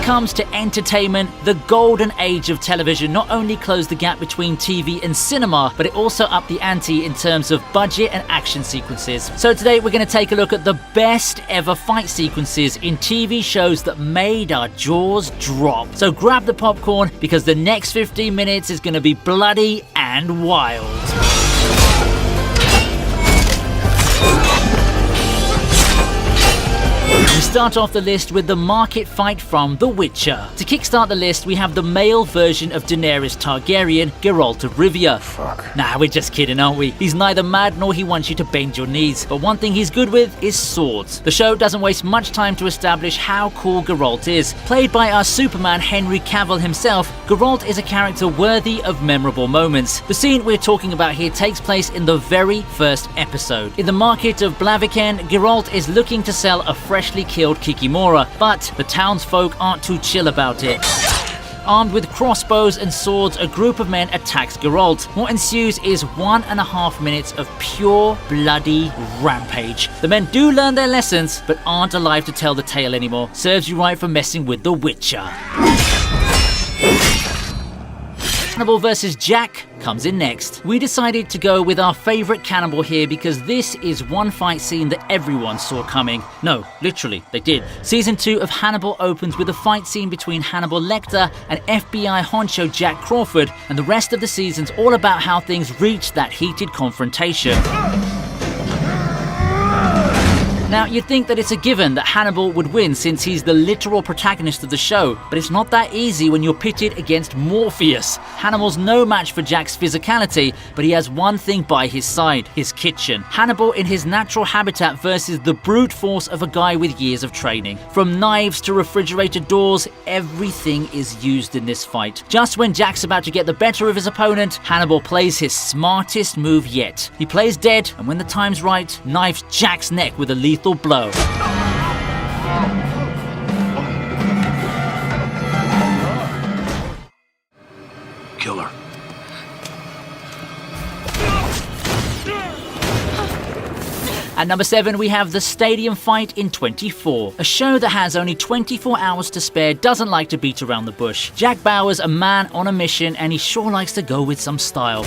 comes to entertainment, the golden age of television not only closed the gap between TV and cinema, but it also upped the ante in terms of budget and action sequences. So today we're going to take a look at the best ever fight sequences in TV shows that made our jaws drop. So grab the popcorn because the next 15 minutes is going to be bloody and wild. We start off the list with the market fight from The Witcher. To kickstart the list, we have the male version of Daenerys Targaryen, Geralt of Rivia. Fuck. Nah, we're just kidding, aren't we? He's neither mad nor he wants you to bend your knees. But one thing he's good with is swords. The show doesn't waste much time to establish how cool Geralt is. Played by our Superman Henry Cavill himself, Geralt is a character worthy of memorable moments. The scene we're talking about here takes place in the very first episode. In the market of Blaviken, Geralt is looking to sell a freshly killed Kikimora, but the townsfolk aren't too chill about it. Armed with crossbows and swords, a group of men attacks Geralt. What ensues is 1.5 minutes of pure bloody rampage. The men do learn their lessons, but aren't alive to tell the tale anymore. Serves you right for messing with The Witcher. Hannibal vs. Jack comes in next. We decided to go with our favourite cannibal here because this is one fight scene that everyone saw coming. No, literally, they did. Season 2 of Hannibal opens with a fight scene between Hannibal Lecter and FBI honcho Jack Crawford, and the rest of the season's all about how things reached that heated confrontation. Now, you'd think that it's a given that Hannibal would win since he's the literal protagonist of the show, but it's not that easy when you're pitted against Morpheus. Hannibal's no match for Jack's physicality, but he has one thing by his side, his kitchen. Hannibal in his natural habitat versus the brute force of a guy with years of training. From knives to refrigerator doors, everything is used in this fight. Just when Jack's about to get the better of his opponent, Hannibal plays his smartest move yet. He plays dead, and when the time's right, knifes Jack's neck with a lethal blow. Killer. At number 7, we have The Stadium Fight in 24. A show that has only 24 hours to spare doesn't like to beat around the bush. Jack Bauer's a man on a mission, and he sure likes to go with some style.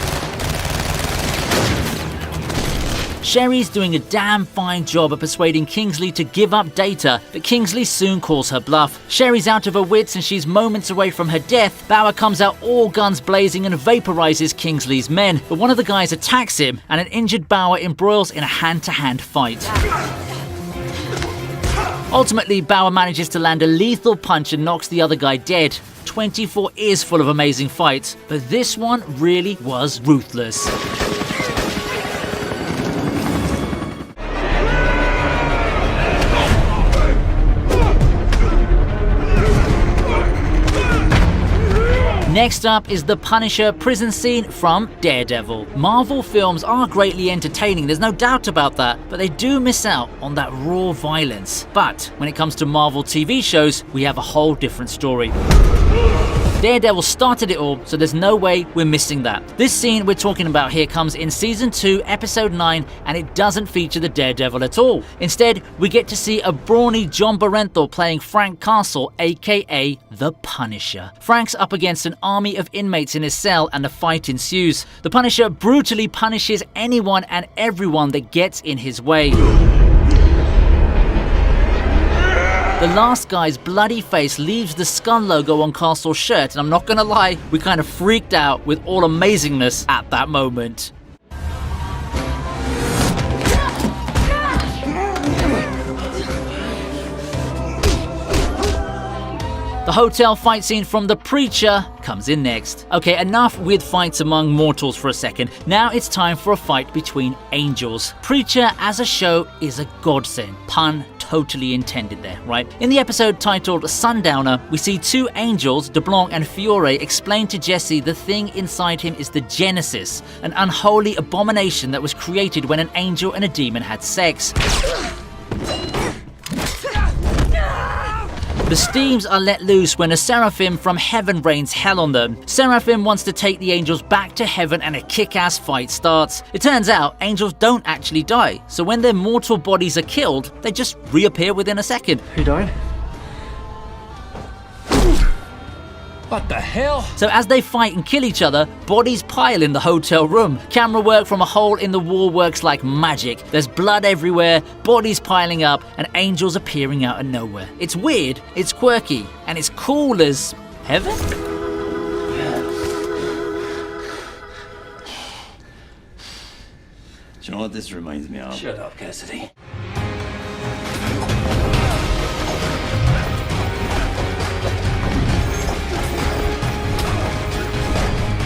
Sherry's doing a damn fine job at persuading Kingsley to give up Data, but Kingsley soon calls her bluff. Sherry's out of her wits and she's moments away from her death. Bauer comes out all guns blazing and vaporizes Kingsley's men, but one of the guys attacks him and an injured Bauer embroils in a hand-to-hand fight. Ultimately, Bauer manages to land a lethal punch and knocks the other guy dead. 24 is full of amazing fights, but this one really was ruthless. Next up is the Punisher prison scene from Daredevil. Marvel films are greatly entertaining, there's no doubt about that, but they do miss out on that raw violence. But when it comes to Marvel TV shows, we have a whole different story. Daredevil started it all, so there's no way we're missing that. This scene we're talking about here comes in Season 2, Episode 9, and it doesn't feature the Daredevil at all. Instead, we get to see a brawny John Barenthal playing Frank Castle, aka The Punisher. Frank's up against an army of inmates in his cell, and the fight ensues. The Punisher brutally punishes anyone and everyone that gets in his way. The last guy's bloody face leaves the skull logo on Castle's shirt, and I'm not gonna lie, we kind of freaked out with all amazingness at that moment. The hotel fight scene from The Preacher comes in next. Okay, enough with fights among mortals for a second. Now it's time for a fight between angels. Preacher as a show is a godsend. Pun totally intended there, right? In the episode titled Sundowner, we see two angels, DeBlanc and Fiore, explain to Jesse the thing inside him is the Genesis, an unholy abomination that was created when an angel and a demon had sex. The steams are let loose when a seraphim from heaven rains hell on them. Seraphim wants to take the angels back to heaven and a kick-ass fight starts. It turns out angels don't actually die, so when their mortal bodies are killed, they just reappear within a second. He died? What the hell? So as they fight and kill each other, bodies pile in the hotel room. Camera work from a hole in the wall works like magic. There's blood everywhere, bodies piling up, and angels appearing out of nowhere. It's weird, it's quirky, and it's cool as heaven? Do you know what this reminds me of? Shut up, Cassidy.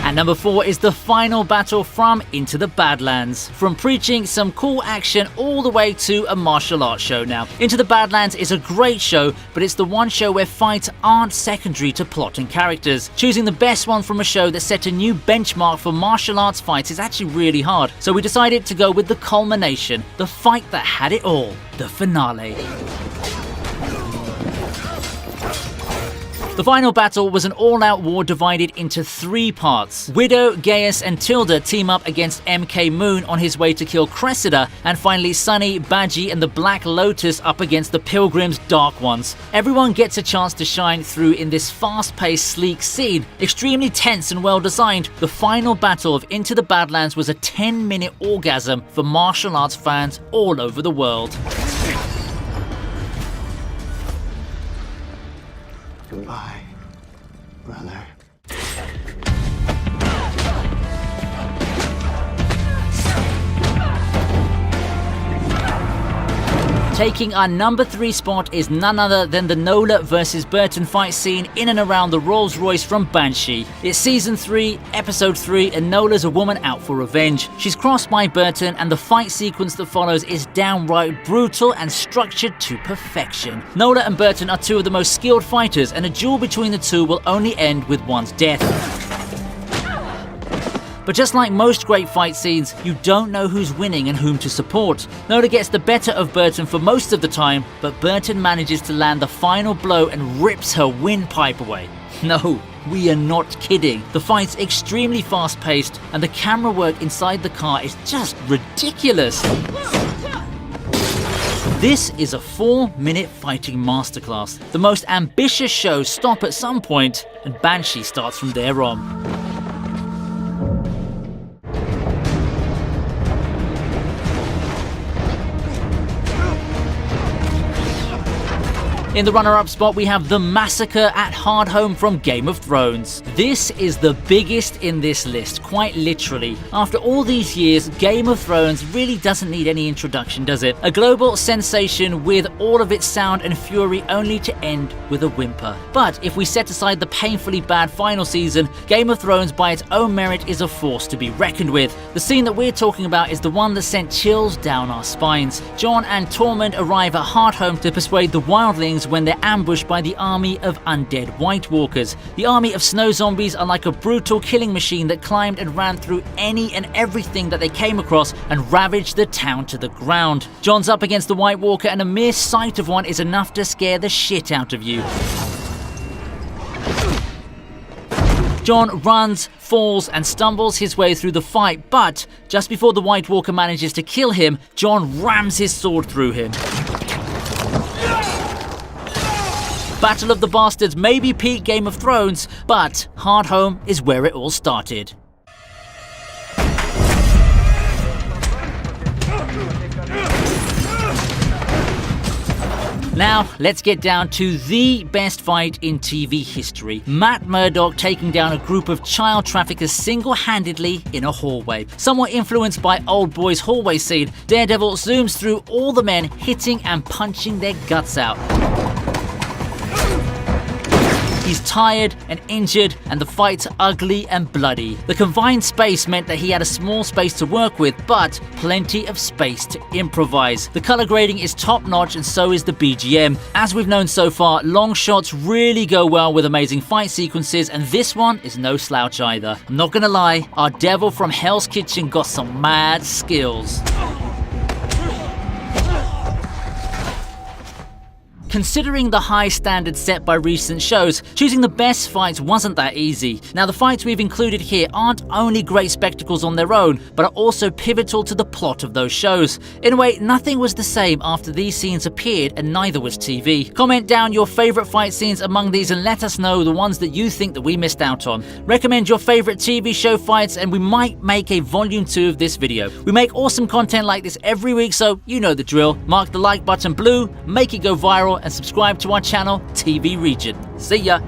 And number 4 is the final battle from Into the Badlands. From preaching some cool action all the way to a martial arts show now. Into the Badlands is a great show, but it's the one show where fights aren't secondary to plot and characters. Choosing the best one from a show that set a new benchmark for martial arts fights is actually really hard. So we decided to go with the culmination, the fight that had it all, the finale. The final battle was an all-out war divided into 3 parts. Widow, Gaius and Tilda team up against MK Moon on his way to kill Cressida, and finally Sunny, Badgie and the Black Lotus up against the Pilgrim's Dark Ones. Everyone gets a chance to shine through in this fast-paced, sleek scene. Extremely tense and well-designed, the final battle of Into the Badlands was a 10-minute orgasm for martial arts fans all over the world. Goodbye, brother. Taking our number 3 spot is none other than the Nola vs Burton fight scene in and around the Rolls Royce from Banshee. It's season 3, episode 3, and Nola's a woman out for revenge. She's crossed by Burton, and the fight sequence that follows is downright brutal and structured to perfection. Nola and Burton are 2 of the most skilled fighters, and a duel between the 2 will only end with one's death. But just like most great fight scenes, you don't know who's winning and whom to support. Nola gets the better of Burton for most of the time, but Burton manages to land the final blow and rips her windpipe away. No, we are not kidding. The fight's extremely fast-paced, and the camera work inside the car is just ridiculous. This is a 4-minute fighting masterclass. The most ambitious shows stop at some point, and Banshee starts from there on. In the runner-up spot, we have the massacre at Hardhome from Game of Thrones. This is the biggest in this list, quite literally. After all these years, Game of Thrones really doesn't need any introduction, does it? A global sensation with all of its sound and fury only to end with a whimper. But if we set aside the painfully bad final season, Game of Thrones by its own merit is a force to be reckoned with. The scene that we're talking about is the one that sent chills down our spines. Jon and Tormund arrive at Hardhome to persuade the wildlings when they're ambushed by the army of undead White Walkers. The army of snow zombies are like a brutal killing machine that climbed and ran through any and everything that they came across and ravaged the town to the ground. Jon's up against the White Walker, and a mere sight of one is enough to scare the shit out of you. Jon runs, falls, and stumbles his way through the fight, but just before the White Walker manages to kill him, Jon rams his sword through him. Battle of the Bastards may be peak Game of Thrones, but Hardhome is where it all started. Now, let's get down to the best fight in TV history. Matt Murdock taking down a group of child traffickers single-handedly in a hallway. Somewhat influenced by Old Boy's hallway scene, Daredevil zooms through all the men, hitting and punching their guts out. He's tired and injured, and the fight's ugly and bloody. The confined space meant that he had a small space to work with, but plenty of space to improvise. The color grading is top-notch, and so is the BGM. As we've known so far, long shots really go well with amazing fight sequences, and this one is no slouch either. I'm not gonna lie, our devil from Hell's Kitchen got some mad skills. Considering the high standards set by recent shows, choosing the best fights wasn't that easy. Now the fights we've included here aren't only great spectacles on their own, but are also pivotal to the plot of those shows. In a way, nothing was the same after these scenes appeared, and neither was TV. Comment down your favourite fight scenes among these and let us know the ones that you think that we missed out on. Recommend your favourite TV show fights and we might make a volume 2 of this video. We make awesome content like this every week, so you know the drill. Mark the like button blue, make it go viral, and subscribe to our channel, TV Region. See ya!